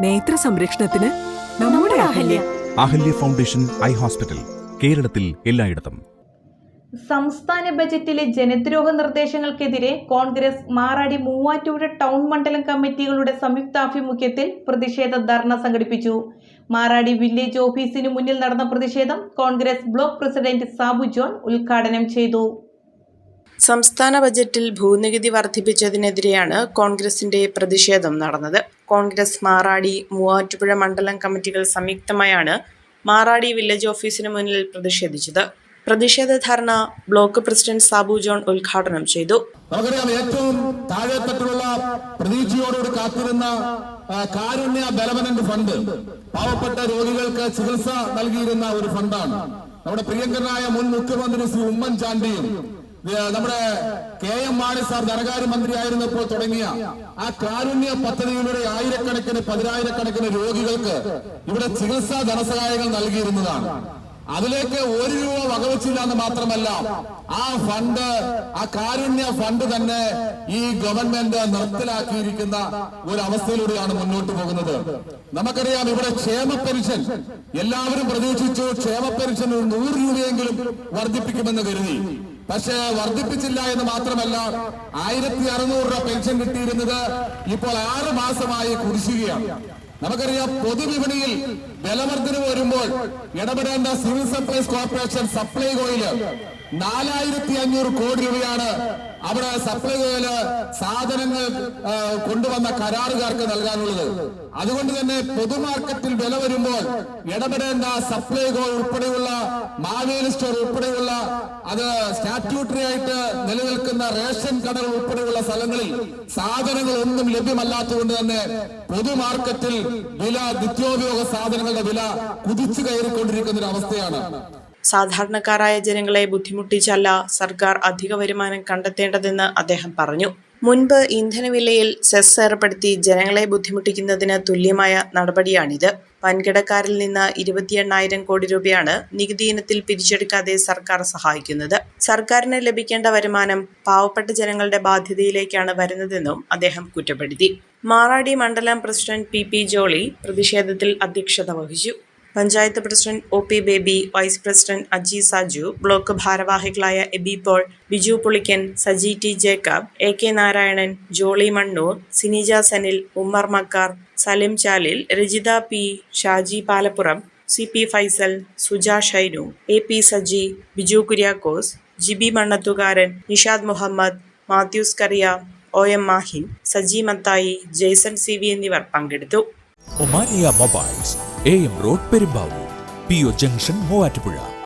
നേത്ര സംരക്ഷണത്തിന് നമ്മുടെ Ahalya. Ahalya foundation eye hospital, കേരളത്തിൽ എല്ലായിടത്തും. സംസ്ഥാന ബജറ്റിലെ ജനദ്രോഹ നിർദ്ദേശങ്ങൾക്കെതിരെ കോൺഗ്രസ് മാറാടി മൂവാറ്റുപുഴ ടൗൺ മണ്ഡലം കമ്മിറ്റികളുടെ സംയുക്താഭിമുഖ്യത്തിൽ പ്രതിഷേധ ധർണ സംഘടിപ്പിച്ചു. മാറാടി വില്ലേജ് ഓഫീസിനു മുന്നിൽ നടന്ന പ്രതിഷേധം Congress block president Sabu John ഉദ്ഘാടനം ചെയ്തു. സംസ്ഥാന ബജറ്റിൽ ഭൂനികുതി വർദ്ധിപ്പിച്ചതിനെതിരെയാണ് കോൺഗ്രസിന്റെ പ്രതിഷേധം നടന്നത്. കോൺഗ്രസ് മാറാടി മൂവാറ്റുപുഴ മണ്ഡലം കമ്മിറ്റികൾ സംയുക്തമായാണ് മാറാടി വില്ലേജ് ഓഫീസിന് മുന്നിൽ പ്രതിഷേധിച്ചത്. പ്രതിഷേധ ധർണ ബ്ലോക്ക് പ്രസിഡന്റ് സാബു ജോൺ ഉദ്ഘാടനം ചെയ്തു. നമുക്കറിയാം, ഏറ്റവും താഴെത്തട്ടിലുള്ള പ്രതീക്ഷയോടുകൂടി കാത്തിരുന്ന കാരുണ്യ ബെനവലന്റ് ഫണ്ട് പാവപ്പെട്ട രോഗികൾക്ക് ചികിത്സ നൽകിയിരുന്ന ഒരു ഫണ്ടാണ്. നമ്മുടെ പ്രിയങ്കരനായ മുൻ മുഖ്യമന്ത്രി ശ്രീ ഉമ്മൻചാണ്ടിയും നമ്മുടെ KM മാണി സാർ ധനകാര്യമന്ത്രിയായിരുന്നപ്പോൾ തുടങ്ങിയ ആ കാരുണ്യ പദ്ധതിയിലൂടെ ആയിരക്കണക്കിന് പതിനായിരക്കണക്കിന് രോഗികൾക്ക് ഇവിടെ ചികിത്സാ ധനസഹായങ്ങൾ നൽകിയിരുന്നതാണ്. അതിലേക്ക് 1 രൂപ വകവച്ചില്ല എന്ന് മാത്രമല്ല, ആ ഫണ്ട്, ആ കാരുണ്യ ഫണ്ട് തന്നെ ഈ ഗവൺമെന്റ് നിർത്തലാക്കിയിരിക്കുന്ന ഒരു അവസ്ഥയിലൂടെയാണ് മുന്നോട്ട് പോകുന്നത്. നമുക്കറിയാം, ഇവിടെ ക്ഷേമ പെൻഷൻ എല്ലാവരും പ്രതീക്ഷിച്ചു. ക്ഷേമ പെൻഷൻ 100 രൂപയെങ്കിലും വർദ്ധിപ്പിക്കുമെന്ന് കരുതി. പക്ഷേ വർദ്ധിപ്പിച്ചില്ല എന്ന് മാത്രമല്ല, 1600 രൂപ പെൻഷൻ കിട്ടിയിരുന്നത് ഇപ്പോൾ 6 മാസമായി കുടിശ്ശികയാണ്. നമുക്കറിയാം, പൊതുവിപണിയിൽ വിലവർദ്ധന വരുമ്പോൾ ഇടപെടേണ്ട സിവിൽ സപ്ലൈസ് കോർപ്പറേഷൻ സപ്ലൈകോയില് 4500 കോടി രൂപയാണ് അവിടെ സപ്ലൈകോയില് സാധനങ്ങൾ കൊണ്ടുവന്ന കരാറുകാർക്ക് നൽകാനുള്ളത്. അതുകൊണ്ട് തന്നെ പൊതുമാർക്കറ്റിൽ വില വരുമ്പോൾ ഇടപെടേണ്ട സപ്ലൈകോ ഉൾപ്പെടെയുള്ള മാവേലി സ്റ്റോർ ഉൾപ്പെടെയുള്ള അത് സ്റ്റാറ്റ്യൂട്ടറി ആയിട്ട് നിലനിൽക്കുന്ന റേഷൻ കടകൾ ഉൾപ്പെടെയുള്ള സ്ഥലങ്ങളിൽ സാധനങ്ങൾ ഒന്നും ലഭ്യമല്ലാത്തതുകൊണ്ട് തന്നെ പൊതുമാർക്കറ്റിൽ വില, നിത്യോപയോഗ സാധനങ്ങളുടെ വില കുതിച്ചു കയറിക്കൊണ്ടിരിക്കുന്ന ഒരു അവസ്ഥയാണ്. സാധാരണക്കാരായ ജനങ്ങളെ ബുദ്ധിമുട്ടിച്ചല്ല സർക്കാർ അധിക വരുമാനം കണ്ടെത്തേണ്ടതെന്ന് അദ്ദേഹം പറഞ്ഞു. മുൻപ് ഇന്ധനവിലയിൽ സെസ് ഏർപ്പെടുത്തി ജനങ്ങളെ ബുദ്ധിമുട്ടിക്കുന്നതിന് തുല്യമായ നടപടിയാണിത്. വൻകിടക്കാരിൽ നിന്ന് 28,000 കോടി രൂപയാണ് നികുതി ഇനത്തിൽ പിരിച്ചെടുക്കാതെ സർക്കാർ സഹായിക്കുന്നത്. സർക്കാരിന് ലഭിക്കേണ്ട വരുമാനം പാവപ്പെട്ട ജനങ്ങളുടെ ബാധ്യതയിലേക്കാണ് വരുന്നതെന്നും അദ്ദേഹം കുറ്റപ്പെടുത്തി. മാറാടി മണ്ഡലം പ്രസിഡന്റ് PP ജോളി പ്രതിഷേധത്തിൽ അധ്യക്ഷത വഹിച്ചു. Panchayat president OP Baby, vice president Aji Saju, block ഭാരവാഹികളായ Eby Paul, Biju Pulikkan, Saji T Jacob, AK Narayanan, Jolly Mannur, Sinija Sanil, Ummer Makkar, Salim Chalil, Rajitha P, Shaji Palappuram, CP Faisal, Suja Shinu, AP Saji, Biju Kuriakose, Jibi Mannathukaran, Nishad Muhammad, Mathews Kariya, OM Mahin, Saji Mathai, Jaison CV എന്നിവർ പങ്കെടുത്തു. Omania mobiles, AM road, Perumbavoor, PO junction, Muvattupuzha.